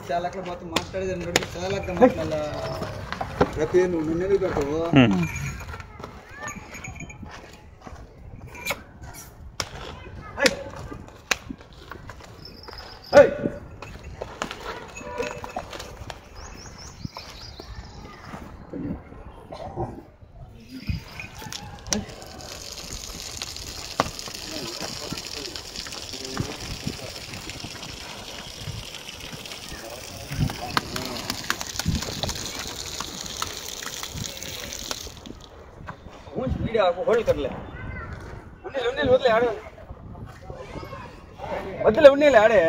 చాలా మొత్తం మాట్లాడేది చాలా రేపు నువ్వు నిన్నే పెట్టవు. होल्ड कर ले उन्नील उन्नील बदले आड़े बदले उन्नील आड़े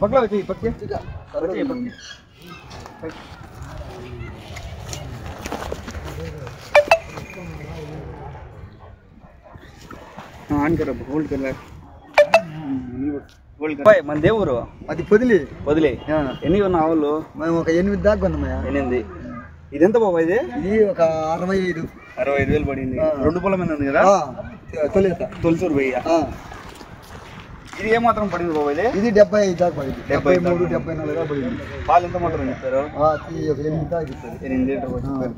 पकड़ा बच्ची पक्के बच्ची पक्के ఆన్ కర హోల్డ్ కర్ లే హోల్డ్ కర్ పై మన దేవురు అది పొదిలి పొదిలి ఎన్ని ఉన్న ఆవులు మేము ఒక 8 దాకా కొన్నామయ్యా 8 ఇదెంత బాబా ఇది ఒక 65,000 పడింది రెండు పొలం మీద ఉంది కదా తొలిసూరు వెయ్య ఇది ఏమాత్రం పడింది బాబా ఇది 75 దాకా పడింది 73 74 దాకా పడింది పాలు ఎంత మాత్రం చెప్తారు 8 దాకా చెప్తారు 8 లీటర్ చెప్తారు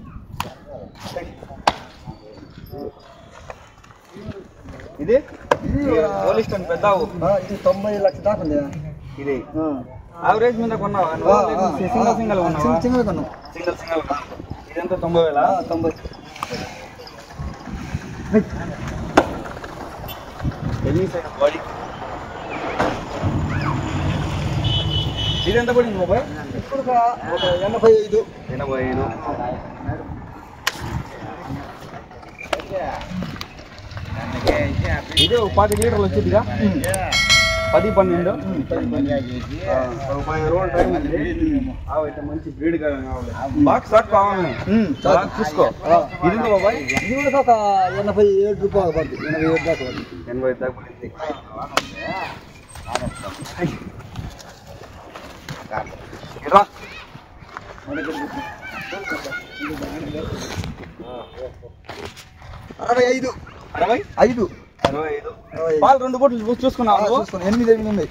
ఇది హోలిస్టన్ పెద్ద ఇది 90 లక్షల దాకా ఉంది ఇది యావరేజ్ మీద కొన్నావా సింగల్ సింగల్ కొన్నావా సింగల్ కొన్నావు సింగల్ సింగల్ ఇదంతా 90,000 90 ఎన్ని సైడ్ బాడీ ఇదెంత పడింది బాబాయ్ ఇప్పుడు ఒక 85 ఇది 10 లీటర్లు వచ్చేదిగా 10-12 రోజులు టైం అయితే మంచి బ్రీడ్ కావాలి బాక్స్ కావాలి చూసుకో ఇది బాబాయ్ ఇది కూడా ఒక 87 రూపాయలు పడుతుంది 87 దాకా పడుతుంది 80 దాకా పడుతుంది రా 65 పాలు 2 బోట్లు చూసుకున్నావు 8 ఉంది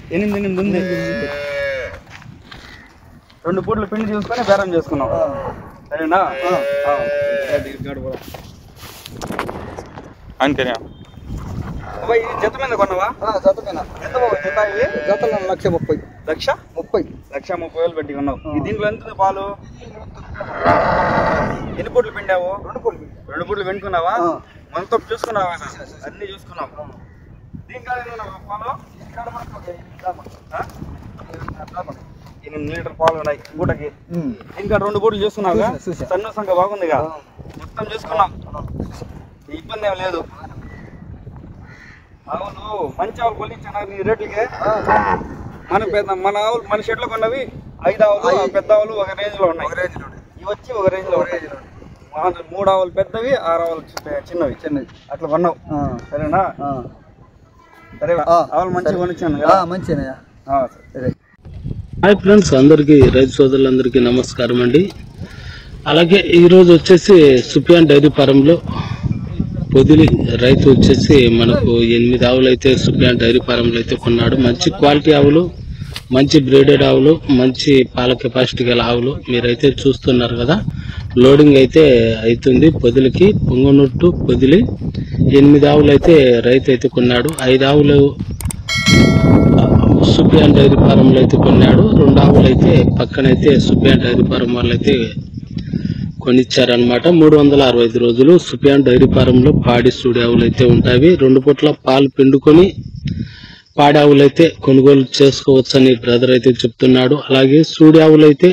2 బోట్లు పిండి చూసుకొని బేరం చేసుకున్నావు సరేనా అంతేనా బాబాయ్ ఇది జత మీద కొన్నావా జత మీద ఎంత బాబాయ్ జత ఇవి జతలు 1,30,000 పెట్టి కొన్నావు దీంట్లో ఎంత పాలు ఎన్ని బోట్లు పిండావు 2 బోట్లు పిండుకున్నావా మనతో చూసుకున్నావా అన్ని చూసుకున్నావు దీంట్లో పాలు 8 లీటర్ పాలు ఉన్నాయి పూటకి ఇంకా 2 బోట్లు చూసుకున్నావుగా సన్న సంఖ్య బాగుందిగా మొత్తం చూసుకున్నాం ఇబ్బంది ఏం లేదు ఆవులు మంచి ఆవులు కొలించాను నీ రేట్లకే మన ఆవులు మన షెడ్లో కొన్నవి 5 ఆవులు పెద్ద ఆవులు ఒక రేంజ్ లో ఉన్నాయి ఇవి వచ్చి ఒక రేంజ్ లో 3 ఆవులు పెద్దవి 6 ఆవులు చిన్నవి అట్లా కొన్నావు సరేనా సరే ఆవులు మంచిగా కొనిచ్చాను మంచిగా సరే హాయ్ ఫ్రెండ్స్ అందరికీ రైతు సోదరులందరికీ నమస్కారం అండి. అలాగే ఈరోజు వచ్చేసి సుప్యాన్ డైరీ ఫారంలో పొదిలి రైతు వచ్చేసి మనకు 8 ఆవులు అయితే సుప్యాన్ డైరీ ఫారంలో అయితే కొన్నాడు. మంచి క్వాలిటీ ఆవులు, మంచి బ్రీడెడ్ ఆవులు, మంచి పాల కెపాసిటీ గల ఆవులు మీరైతే చూస్తున్నారు కదా. లోడింగ్ అయితే అవుతుంది పొదిలికి, పొంగనూట్టు పొదిలి 8 ఆవులు అయితే రైతు అయితే కొన్నాడు. 5 ఆవులు సుప్యాన్ డైరీ ఫారంలో అయితే కొన్నాడు. 2 ఆవులు అయితే పక్కనైతే సుప్యాన్ డైరీ ఫారం వాళ్ళు అయితే కొనిచ్చారనమాట. 365 రోజులు సుప్యాన్ డైరీ ఫారంలో పాడి సూడి ఆవులు అయితే ఉంటాయి. 2 పూట్ల పాలు పిండుకొని పాడి ఆవులు అయితే కొనుగోలు చేసుకోవచ్చని బ్రదర్ అయితే చెప్తున్నాడు. అలాగే సూడి ఆవులు అయితే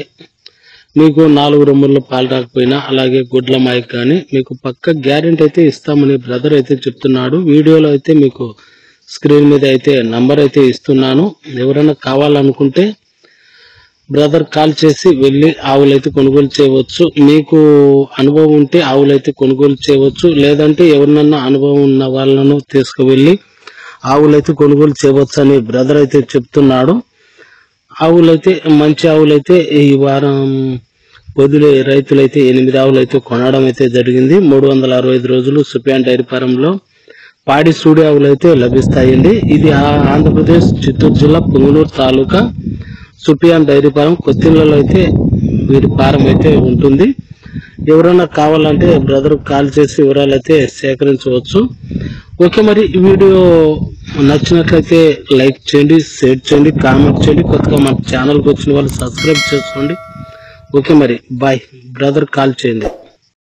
మీకు 4 రొమ్ముల్లో పాలు రాకపోయినా అలాగే గుడ్ల మాయకు కానీ మీకు పక్క గ్యారెంటీ అయితే ఇస్తామని బ్రదర్ అయితే చెప్తున్నాడు. వీడియోలో అయితే మీకు స్క్రీన్ మీద అయితే నంబర్ అయితే ఇస్తున్నాను. ఎవరైనా కావాలనుకుంటే బ్రదర్ కాల్ చేసి వెళ్ళి ఆవులైతే కొనుగోలు చేయవచ్చు. మీకు అనుభవం ఉంటే ఆవులైతే కొనుగోలు చేయవచ్చు, లేదంటే ఎవరినన్నా అనుభవం ఉన్న వాళ్ళను తీసుకువెళ్ళి ఆవులైతే కొనుగోలు చేయవచ్చు అని బ్రదర్ అయితే చెప్తున్నాడు. ఆవులైతే మంచి ఆవులైతే ఈ వారం పొదిలి రైతులైతే 8 ఆవులైతే కొనడం అయితే జరిగింది. 365 రోజులు సుప్యాన్ డైరీ ఫారంలో పాడి సూడి ఆవులు అయితే లభిస్తాయండి. ఇది ఆంధ్రప్రదేశ్ చిత్తూరు జిల్లా పొంగనూరు తాలూకా సుపియాన్ డైరీ ఫారం కొత్తిళ్లలో అయితే వీరి ఫారం అయితే ఉంటుంది. ఎవరైనా కావాలంటే బ్రదర్ కాల్ చేసి వివరాలు అయితే సేకరించవచ్చు. ఓకే, మరి ఈ వీడియో నచ్చినట్లయితే లైక్ చేయండి, షేర్ చేయండి, కామెంట్ చేయండి. కొత్తగా మన ఛానల్కి వచ్చిన వాళ్ళు సబ్స్క్రైబ్ చేసుకోండి. ఓకే, మరి బాయ్. బ్రదర్ కాల్ చేయండి.